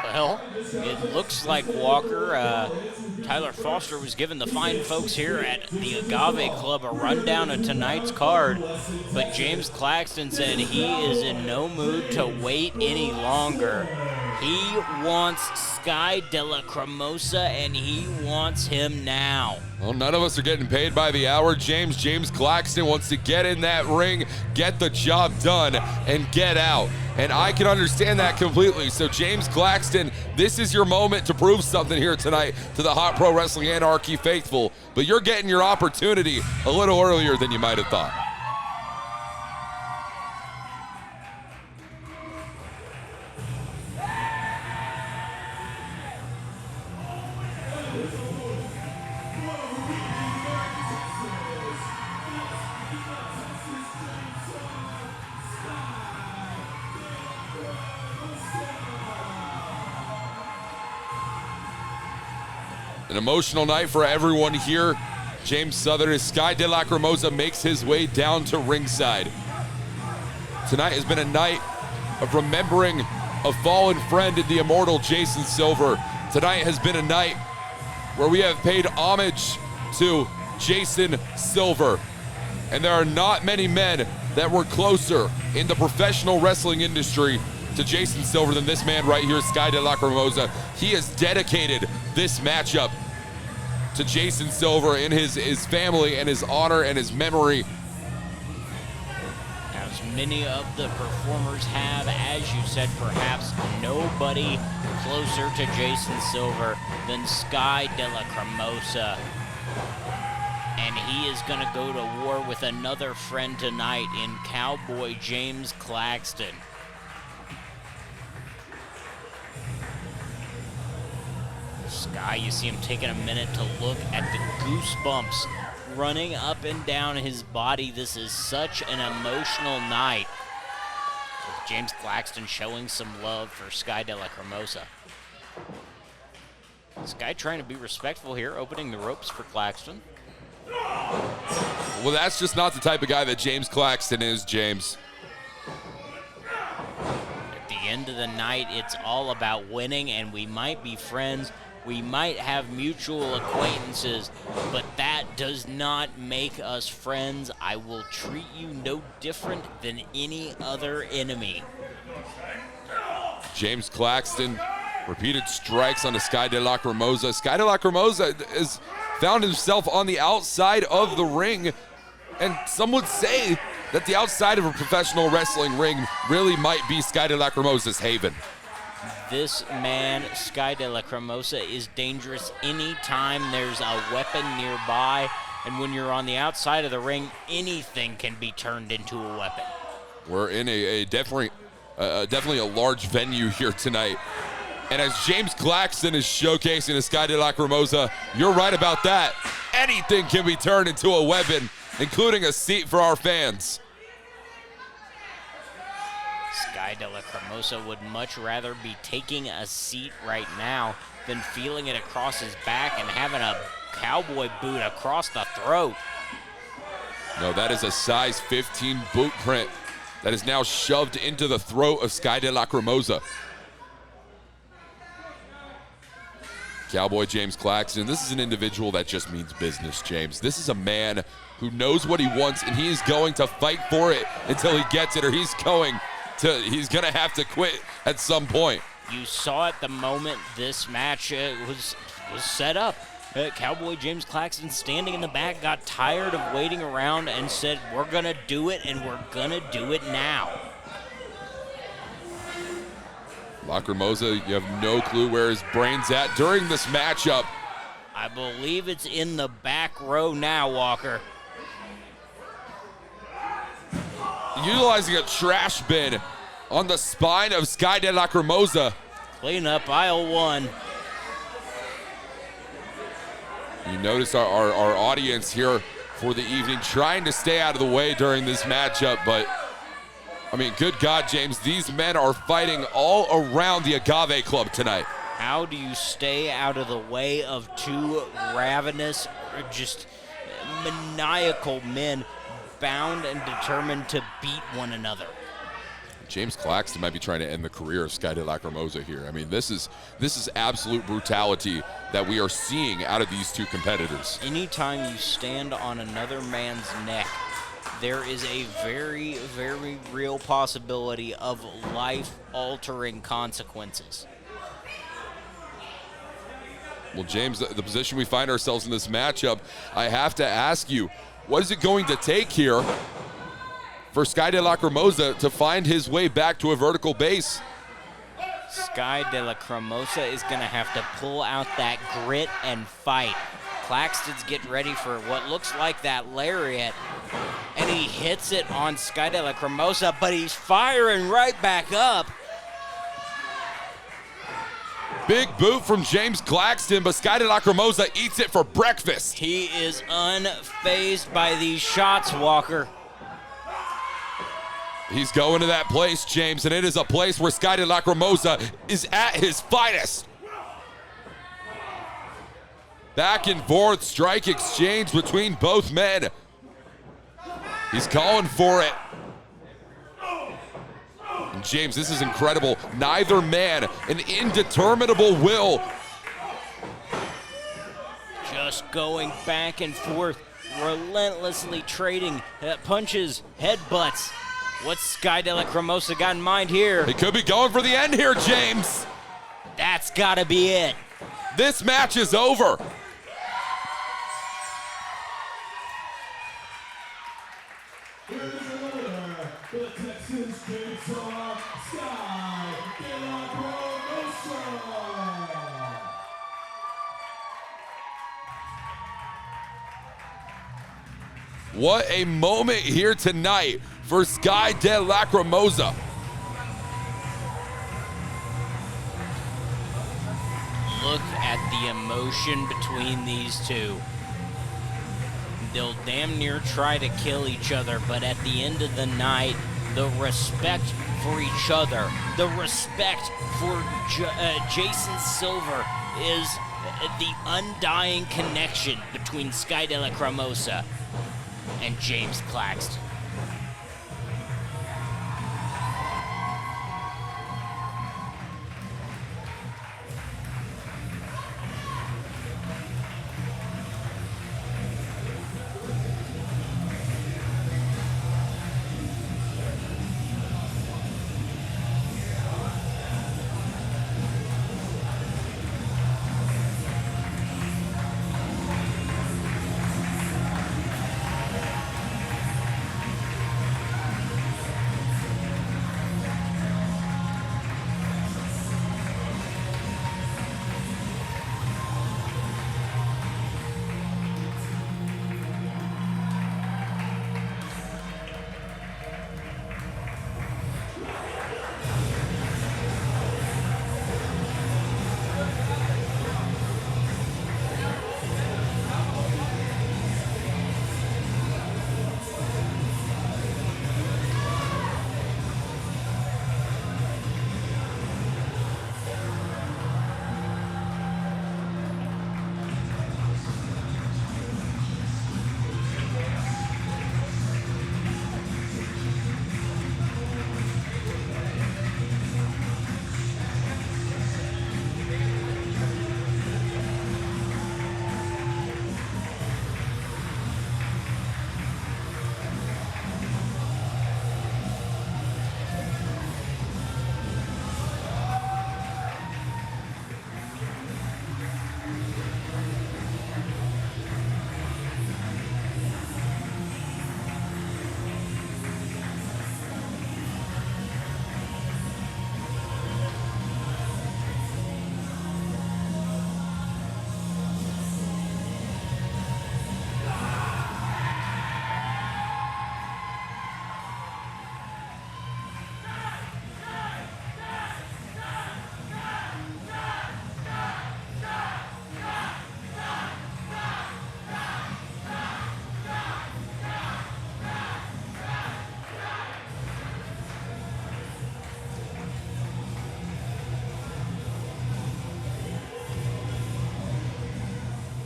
Well, it looks like Walker, Tyler Foster was giving the fine folks here at the Agave Club a rundown of tonight's card, but James Claxton said he is in no mood to wait any longer. He wants Sky LaCrimosa, and he wants him now. Well, none of us are getting paid by the hour, James. James Claxton wants to get in that ring, get the job done, and get out. And I can understand that completely. So, James Claxton, this is your moment to prove something here tonight to the Hot Pro Wrestling Anarchy faithful. But you're getting your opportunity a little earlier than you might have thought. An emotional night for everyone here. James Southern, as Sky LaCrimosa makes his way down to ringside. Tonight has been a night of remembering a fallen friend in the immortal Jason Silver. Tonight has been a night where we have paid homage to Jason Silver. And there are not many men that were closer in the professional wrestling industry to Jason Silver than this man right here, Sky LaCrimosa. He has dedicated this matchup to Jason Silver in his family and his honor and his memory. As many of the performers have, as you said, perhaps nobody closer to Jason Silver than Sky LaCrimosa. And he is going to go to war with another friend tonight in Cowboy James Claxton. Sky, you see him taking a minute to look at the goosebumps running up and down his body. This is such an emotional night. With James Claxton showing some love for Sky LaCrimosa. Sky trying to be respectful here, opening the ropes for Claxton. Well, that's just not the type of guy that James Claxton is, James. At the end of the night, it's all about winning, and we might be friends. We might have mutual acquaintances, but that does not make us friends. I will treat you no different than any other enemy. James Claxton, repeated strikes on the Sky LaCrimosa. Sky LaCrimosa has found himself on the outside of the ring, and some would say that the outside of a professional wrestling ring really might be Sky LaCrimosa's haven. This man, Sky LaCrimosa, is dangerous anytime there's a weapon nearby. And when you're on the outside of the ring, anything can be turned into a weapon. We're in a definitely a large venue here tonight. And as James Claxton is showcasing the Sky LaCrimosa, you're right about that. Anything can be turned into a weapon, including a seat for our fans. Sky LaCrimosa would much rather be taking a seat right now than feeling it across his back and having a cowboy boot across the throat. No, that is a size 15 boot print that is now shoved into the throat of Sky LaCrimosa. Cowboy James Claxton, this is an individual that just means business, James. This is a man who knows what he wants, and he is going to fight for it until he gets it, or he's going to have to quit at some point. You saw it the moment this match was set up. Cowboy James Claxton, standing in the back, got tired of waiting around and said, we're going to do it, and we're going to do it now. LaCrimosa, you have no clue where his brain's at during this matchup. I believe it's in the back row now, Walker. Utilizing a trash bin on the spine of Sky LaCrimosa. Clean up aisle one. You notice our audience here for the evening trying to stay out of the way during this matchup, but I mean, good God, James, these men are fighting all around the Agave Club tonight. How do you stay out of the way of two ravenous, just maniacal men bound and determined to beat one another. James Claxton might be trying to end the career of Sky de LaCrimosa here. I mean, this is absolute brutality that we are seeing out of these two competitors. Anytime you stand on another man's neck, there is a very, very real possibility of life-altering consequences. Well, James, the position we find ourselves in this matchup, I have to ask you, what is it going to take here for Sky de LaCrimosa to find his way back to a vertical base? Sky de LaCrimosa is going to have to pull out that grit and fight. Claxton's getting ready for what looks like that lariat, and he hits it on Sky de LaCrimosa, but he's firing right back up. Big boot from James Claxton, but Sky de LaCrimosa eats it for breakfast. He is unfazed by these shots, Walker. He's going to that place, James, and it is a place where Sky de LaCrimosa is at his finest. Back and forth strike exchange between both men. He's calling for it. And James, this is incredible. Neither man, an indeterminable will. Just going back and forth, relentlessly trading punches, headbutts. What's Sky de LaCrimosa got in mind here? He could be going for the end here, James. That's gotta be it. This match is over. What a moment here tonight for Sky de LaCrimosa. Look at the emotion between these two. They'll damn near try to kill each other, but at the end of the night, the respect for each other, the respect for Jason Silver is the undying connection between Sky de LaCrimosa and James Claxton.